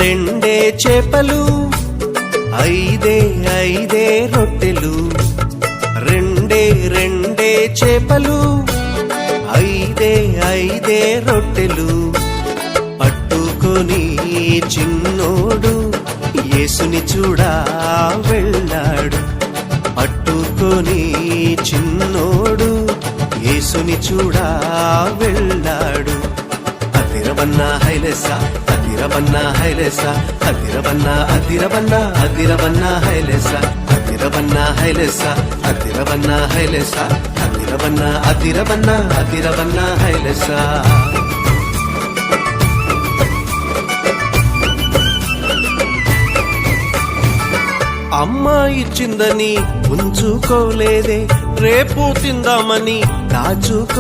రెండే చేపలు, ఐదే రొట్టెలు. రెండే చేపలు, ఐదే రొట్టెలు. పట్టుకొని చిన్నోడు యేసుని చూడా వెళ్ళాడు. పట్టుకొని చిన్నోడు యేసుని చూడా వెళ్ళాడు. అదిరబన్నా హైలెసా, అదిరబన్నా హైలెసా, అదిరబన్నా అదిరబన్నా అదిరబన్నా హైలెసా, అదిరబన్నా హైలెసా, అదిరబన్నా హైలెసా, అదిరబన్నా అదిరబన్నా అదిరబన్నా హైలెసా. అమ్మ ఇచ్చిందని ఉంచుకోలేదే, రేపు తిందామని దాచుకో.